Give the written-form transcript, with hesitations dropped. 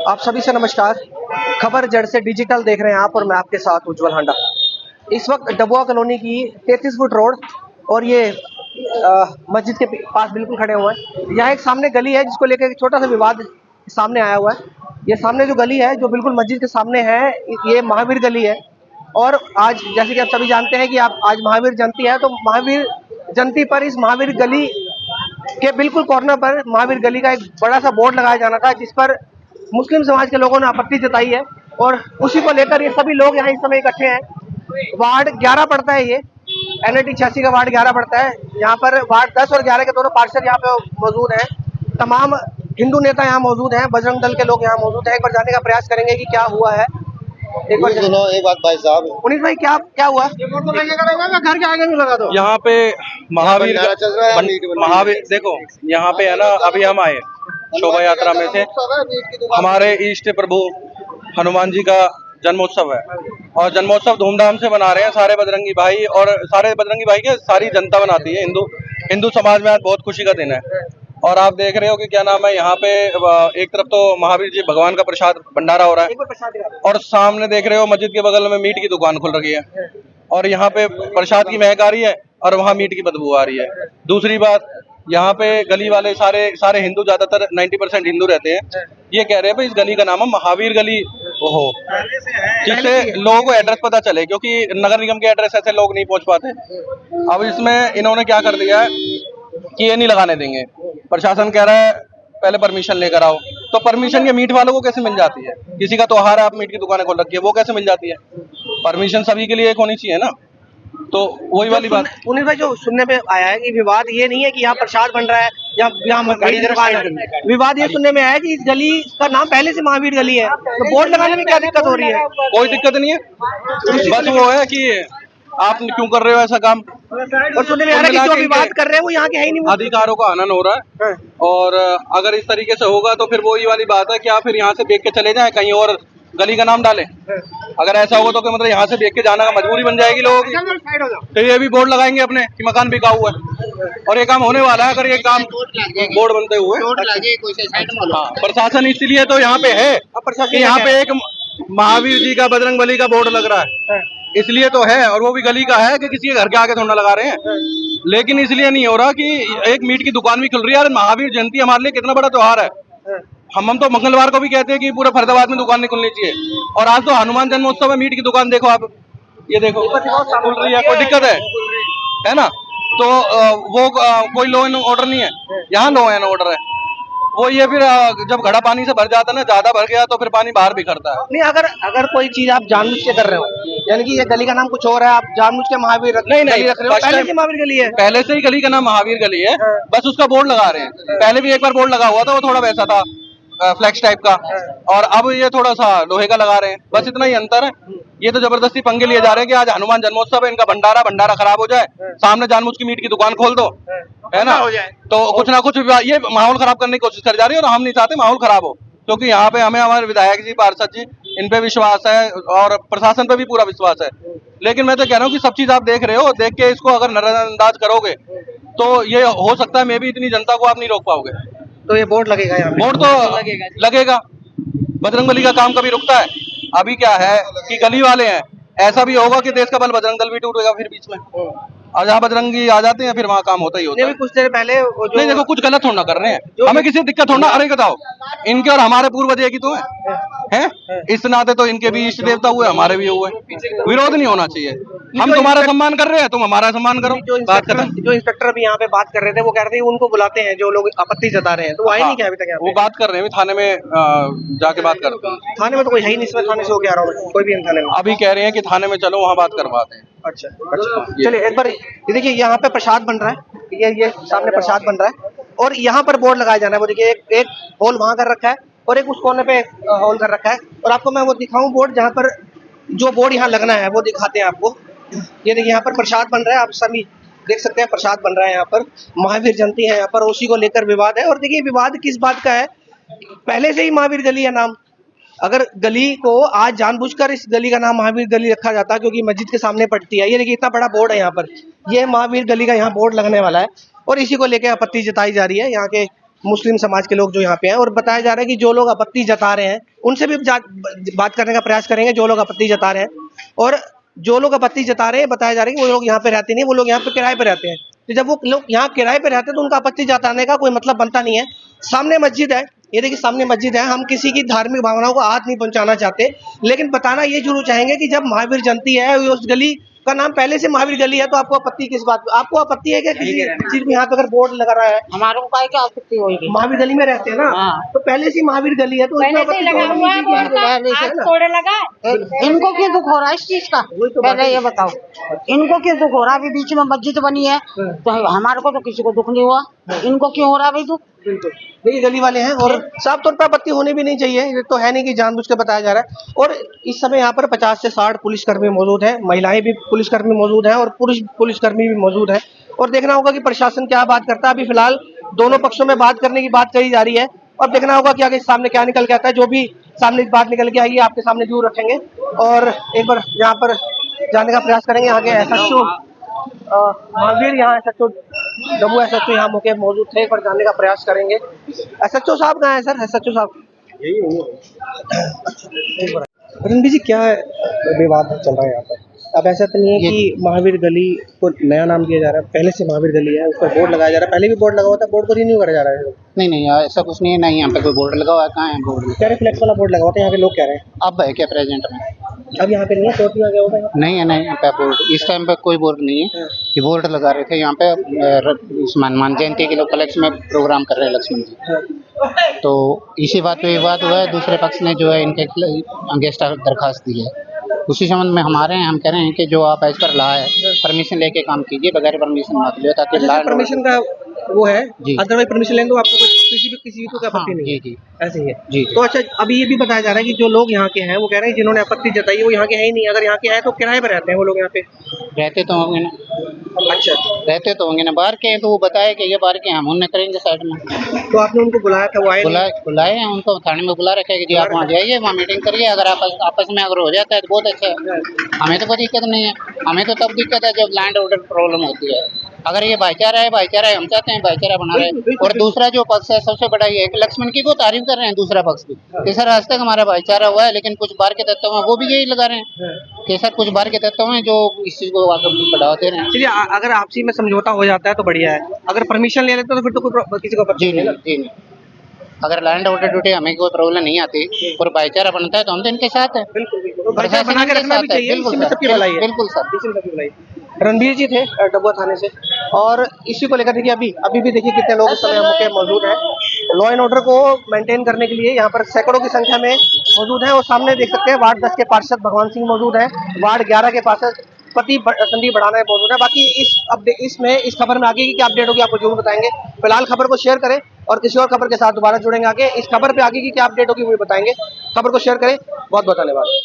आप सभी से नमस्कार। खबर जड़ से डिजिटल देख रहे हैं आप और मैं आपके साथ उज्जवल हांडा। इस वक्त डबुआ कॉलोनी की 33 फुट रोड और ये मस्जिद के पास बिल्कुल खड़े हुए हैं। यहाँ एक सामने गली है जिसको लेकर एक छोटा सा विवाद सामने आया हुआ है। ये सामने जो गली है जो बिल्कुल मस्जिद के सामने है, ये महावीर गली है। और आज जैसे कि आप सभी जानते हैं कि आप आज महावीर जयंती है, तो महावीर जयंती पर इस महावीर गली के बिल्कुल कॉर्नर पर महावीर गली का एक बड़ा सा बोर्ड लगाया जाना था, जिस पर मुस्लिम समाज के लोगों ने आपत्ति जताई है। और उसी को लेकर ये सभी लोग यहाँ इस समय इकट्ठे हैं। वार्ड 11 पड़ता है, ये NAT 86 का वार्ड 11 पड़ता है। यहाँ पर वार्ड 10 और 11 के दोनों पार्षद यहाँ पे मौजूद हैं। तमाम हिंदू नेता यहाँ मौजूद हैं, बजरंग दल के लोग यहाँ मौजूद हैं। एक बार जानने का प्रयास करेंगे कि क्या हुआ है। एक बार सुनो, एक बात भाई साहब, उनीस भाई, क्या हुआ? घर के आगे नहीं लगा दो। यहाँ पे महावीर चल रहा है। महावीर देखो, यहाँ पे है ना, अभी हम आए शोभा यात्रा में से। हमारे इष्ट प्रभु हनुमान जी का जन्मोत्सव है और जन्मोत्सव धूमधाम से मना रहे हैं सारे बजरंगी भाई, और सारे बजरंगी भाई के सारी जनता मनाती है। हिंदू समाज में आज बहुत खुशी का दिन है। और आप देख रहे हो कि क्या नाम है, यहाँ पे एक तरफ तो महावीर जी भगवान का प्रसाद भंडारा हो रहा है और सामने देख रहे हो मस्जिद के बगल में मीट की दुकान खुल रही है और यहाँ पे प्रसाद की महक आ रही है और वहाँ मीट की बदबू आ रही है। दूसरी बात, यहाँ पे गली वाले सारे हिंदू, ज्यादातर 90% हिंदू रहते हैं। ये कह रहे हैं भाई इस गली का नाम है महावीर गली हो, जिससे लोगों को एड्रेस पता चले, क्योंकि नगर निगम के एड्रेस ऐसे लोग नहीं पहुंच पाते। अब इसमें इन्होंने क्या कर दिया है कि ये नहीं लगाने देंगे। प्रशासन कह रहा है पहले परमिशन लेकर आओ, तो परमिशन ये मीट वालों को कैसे मिल जाती है? किसी का त्योहार है, आप मीट की दुकानें खोल रखी है, वो कैसे मिल जाती है? परमिशन सभी के लिए एक होनी चाहिए ना। तो वही वाली बात। पुनीत भाई, जो सुनने में आया है कि विवाद ये नहीं है कि यहाँ प्रसाद बन रहा है या यहाँ विवाद ये सुनने में आया है कि इस गली का नाम पहले से महावीर गली है, तो बोर्ड लगाने में क्या दिक्कत हो रही है? कोई दिक्कत नहीं है, बस वो है कि आप क्यों कर रहे हो ऐसा काम। और सुनने में आ रहा है कि जो विवाद कर रहे हैं वो यहाँ के है ही नहीं। अधिकारों का हनन हो रहा है और अगर इस तरीके से होगा तो फिर वही वाली बात है कि आप फिर यहाँ से देख के चले जाएं, कहीं और गली का नाम डालें। अगर ऐसा होगा तो मतलब यहाँ से देख के जाना का मजबूरी बन जाएगी लोगों की। तो ये भी बोर्ड लगाएंगे अपने कि मकान बिका हुआ है, और ये काम होने वाला है। अगर ये काम बोर्ड बनते हुए, प्रशासन इसलिए तो यहाँ पे है कि यहाँ पे एक महावीर जी का, बजरंग बली का बोर्ड लग रहा है, इसलिए तो है। और वो भी गली का है कि किसी के घर के आगे थोड़ा लगा रहे हैं। लेकिन इसलिए नहीं हो रहा कि एक मीट की दुकान भी खुल रही है। यार, महावीर जयंती हमारे लिए कितना बड़ा त्योहार है। हम तो मंगलवार को भी कहते हैं कि पूरे फरीदाबाद में दुकान नहीं खुलनी चाहिए, और आज तो हनुमान जन्मोत्सव में मीट की दुकान देखो आप, ये देखो खुल रही है। कोई दिक्कत है ना? तो वो कोई लॉ एंड ऑर्डर नहीं है, यहाँ लॉ एंड ऑर्डर है। वो ये फिर जब घड़ा पानी से भर जाता है ना, ज्यादा भर गया तो फिर पानी बाहर बिखरता है। नहीं, अगर कोई चीज आप जानबूझ के कर रहे हो, यानी कि ये गली का नाम कुछ और है, आप जानबूझ के महावीर नहीं रख रहे हो, पहले से महावीर गली है, पहले से ही गली का नाम महावीर गली है, बस उसका बोर्ड लगा रहे हैं। पहले भी एक बार बोर्ड लगा हुआ था, वो थोड़ा वैसा था, फ्लैक्स टाइप का, और अब ये थोड़ा सा लोहे का लगा रहे हैं, बस इतना ही अंतर है। ये तो जबरदस्ती पंगे लिए जा रहे हैं कि आज हनुमान जन्मोत्सव है, इनका भंडारा खराब हो जाए, सामने जानबूझ की मीट की दुकान खोल दो, है ना? तो कुछ ना कुछ ये माहौल खराब करने की कोशिश कर जा रही है, और हम नहीं चाहते माहौल खराब हो, क्योंकि यहाँ पे हमें हमारे विधायक जी, पार्षद जी, इन पे विश्वास है और प्रशासन पे भी पूरा विश्वास है। लेकिन मैं तो कह रहा हूँ कि सब चीज आप देख रहे हो, देख के इसको अगर नजरअंदाज करोगे तो ये हो सकता है, मे भी इतनी जनता को आप नहीं रोक पाओगे। तो ये बोर्ड लगेगा यहाँ पे? बोर्ड तो लगेगा। बजरंगबली का काम कभी रुकता है? अभी क्या है कि गली वाले हैं, ऐसा भी होगा कि देश का बल बजरंग दल भी टूटेगा फिर बीच में, और जहाँ बजरंगी आ जाते हैं फिर वहाँ काम होता ही होता है। कुछ देर पहले नहीं, देखो कुछ गलत थोड़ा कर रहे हैं, हमें किसी दिक्कत थोड़ा। अरे बताओ, इनके और हमारे पूर्वज एक ही तो है? इस नाते तो इनके भी इष्ट देवता हुए, हमारे भी हुए, विरोध नहीं होना चाहिए। हम तुम्हारा सम्मान कर रहे हैं, तुम हमारा सम्मान करो, बात खत्म। जो इंस्पेक्टर अभी यहाँ पे बात कर रहे थे, वो कह रहे थे उनको बुलाते हैं जो लोग आपत्ति जता रहे हैं, तो आए नहीं क्या अभी तक? वो बात कर रहे हैं, थाने में जाके बात करते हैं। थाने में तो कोई है ही नहीं, इसमें थाने से होके आ रहा हूँ, कोई भी थाने में। अभी कह रहे हैं कि थाने में चलो, वहाँ बात करवाते हैं। अच्छा, चलिए एक बार ये देखिए, यहाँ पे प्रसाद बन रहा है, ये सामने प्रसाद बन रहा है, और यहाँ पर बोर्ड लगाया जाना है। वो देखिए, एक होल वहां कर रखा है और एक उस कोने पे होल कर रखा है, और आपको मैं वो दिखाऊं बोर्ड, जहाँ पर जो बोर्ड यहाँ लगना है वो दिखाते हैं आपको। ये देखिए, यहाँ पर प्रसाद बन रहा है, आप सभी देख सकते हैं, प्रसाद बन रहा है यहाँ पर। महावीर जयंती है यहाँ पर, उसी को लेकर विवाद है। और देखिए, विवाद किस बात का है, पहले से ही महावीर गली है नाम। अगर गली को आज जानबूझकर इस गली का नाम महावीर गली रखा जाता, क्योंकि मस्जिद के सामने पड़ती है, ये देखिए इतना बड़ा बोर्ड है यहाँ पर, ये महावीर गली का यहाँ बोर्ड लगने वाला है, और इसी को लेकर आपत्ति जताई जा रही है। यहाँ के मुस्लिम समाज के लोग जो यहाँ पे हैं, और बताया जा रहा है कि जो लोग आपत्ति जता रहे हैं उनसे भी बात करने का प्रयास करेंगे, जो लोग आपत्ति जता रहे हैं। और जो लोग आपत्ति जता रहे हैं, बताया जा रहा है कि वो लोग यहाँ पे रहते नहीं, वो लोग यहाँ पे किराए पे रहते हैं। तो जब वो लोग यहाँ किराए पे रहते हैं तो उनका आपत्ति जताने का कोई मतलब बनता नहीं है। सामने मस्जिद है, ये देखिए सामने मस्जिद है। हम किसी की धार्मिक भावनाओं को हाथ नहीं पहुंचाना चाहते, लेकिन बताना ये जरूर चाहेंगे कि जब महावीर जयंती है, उस गली का नाम पहले से महावीर गली है, तो आपको आपत्ति किस बात? आपको आपत्ति है क्या किसी चीज में? यहाँ पे अगर बोर्ड लगा रहा है, हमारे को काय क्या आपत्ति होगी? महावीर गली में रहते हैं ना, हाँ। तो पहले से महावीर गली है, तो उसमें पहले से आपत्ति लगा तो हुआ है, होनी चाहिए। बोर्ड का, आज थोड़े लगा है। इनको क्यों दुख हो रहा है इस चीज का? वही तो बात पहले है। ये बताओ, इनको क्यों दुख हो रहा है? अभी बीच में मस्जिद बनी है, तो हमारे को तो किसी को दुख नहीं हुआ, इनको क्यों हो रहा है भाई दुख? बिल्कुल, देखिए गली वाले हैं, और साफ तौर पर आपत्ति होनी भी नहीं चाहिए। ये तो है नहीं कि जानबूझ के बताया जा रहा है। और इस समय यहाँ पर 50 से 60 पुलिसकर्मी मौजूद हैं, महिलाएं भी पुलिसकर्मी मौजूद हैं, और पुरुष पुलिसकर्मी भी मौजूद हैं। और देखना होगा कि प्रशासन क्या बात करता है। अभी फिलहाल दोनों पक्षों में बात करने की बात कही जा रही है, और देखना होगा कि आगे सामने क्या निकल के आता है। जो भी सामने बात निकल के आएगी आपके सामने जरूर रखेंगे, और एक बार यहाँ पर जाने का प्रयास करेंगे। आगे SHO महावीर, यहाँ SHO डब्बू SHO यहाँ मौके मौजूद थे, एक बार जानने का प्रयास करेंगे। SHO साहब कहाँ है सर? SHO साहब रणबीर जी, क्या विवाद चल रहा है यहाँ पर? अब ऐसा तो नहीं है कि महावीर गली को नया नाम दिया जा रहा है, पहले से महावीर गली है, उस पर बोर्ड लगाया जा रहा है। पहले भी बोर्ड लगा हुआ था, बोर्ड को रिन्यू करा जा रहा है। नहीं नहीं यार, ऐसा कुछ नहीं है, नहीं यहाँ पे कोई बोर्ड लगा हुआ है। कहाँ है बोर्ड? क्या रिफ्लेक्स वाला बोर्ड लगा हुआ था, यहाँ के लोग कह रहे हैं। अब है क्या प्रेजेंट में? अब यहाँ पे नहीं है, कोर्ट में आ गया होगा। नहीं है, नहीं यहाँ पे बोर्ड इस टाइम पे कोई बोर्ड नहीं है। ये बोर्ड लगा रहे थे यहाँ पे हनुमान जयंती के लोग कलेक्शन में प्रोग्राम कर रहे हैं लक्ष्मण जी, तो इसी बात पे विवाद हुआ है। दूसरे पक्ष ने जो है इनके अगेंस्ट दरखास्त दी है, उसी संबंध में हमारे हम कह रहे हैं कि जो आप एज पर ला है परमिशन लेके काम कीजिए, बगैर परमिशन मत लो, ताकि परमिशन का वो है, जी। अदरवाइज परमिशन लेंगे तो आपको किसी भी आपत्ति नहीं है। जी ऐसे ही है जी। तो अच्छा, अभी ये भी बताया जा रहा है कि जो लोग यहाँ के हैं वो कह रहे हैं जिन्होंने आपत्ति जताई है वो यहाँ के हैं ही नहीं। अगर यहाँ के हैं तो किराए पर रहते हैं वो लोग यहाँ पे। रहते तो होंगे ना। अच्छा, रहते तो होंगे ना, बाहर के हैं तो वो बताए कि ये बाहर के हम उन्हें करेंगे साइड में। तो आपने उनको बुलाया था, वो आए नहीं? बुलाए हैं उनको, थाने में बुला रखा है कि जी आप वहाँ जाइए, वहाँ मीटिंग करिए। अगर आपस में अगर हो जाता है तो बहुत अच्छा है, हमें तो कोई दिक्कत नहीं है। हमें तो तब दिक्कत है जब लैंड ऑर्डर प्रॉब्लम होती है। अगर ये भाईचारा है, भाईचारा है, हम चाहते हैं भाईचारा बना रहे हैं। और दूसरा जो पक्ष है सबसे बड़ा ये है, लक्ष्मण की वो तारीफ कर रहे हैं, दूसरा पक्ष भी कि सर आज तक हमारा भाईचारा हुआ है, लेकिन कुछ बाहर के तत्व हैं वो भी यही लगा रहे हैं कि सर कुछ बाहर के तत्व हैं जो इस चीज को आगे बढ़ाते रहे हैं। चलिए, अगर आपसी में समझौता हो जाता है तो बढ़िया है, अगर परमिशन ले लेते तो फिर तो कोई किसी को आपत्ति जी नहीं है नहीं, ना? जी नहीं। अगर लैंड ऑर्डर ड्यूटी हमें कोई प्रॉब्लम नहीं आती और भाईचारा बनता है तो हम तो इनके साथ है। बिल्कुल, भाईचारा बना के रखना भी चाहिए, बिल्कुल इसमें सबकी भलाई है। बिल्कुल सर। इसी में सबकी भलाई है। रणबीर जी थे डबुआ थाने से, और इसी को लेकर देखिए अभी भी देखिए कितने लोग इस समय मौके मौजूद हैं। लॉ एंड ऑर्डर को मेंटेन करने के लिए यहाँ पर सैकड़ों की संख्या में मौजूद हैं। और सामने देख सकते हैं वार्ड 10 के पार्षद भगवान सिंह मौजूद हैं, वार्ड 11 के पार्षद संदीप बढ़ाना मौजूद है। बाकी इस खबर में आगे की क्या अपडेट होगी आपको जरूर बताएंगे। फिलहाल खबर को शेयर करें और किसी और खबर के साथ दोबारा जुड़ेंगे आगे। इस खबर पे आगे की क्या अपडेट होगी वो भी बताएंगे। खबर को शेयर करें। बहुत बहुत धन्यवाद।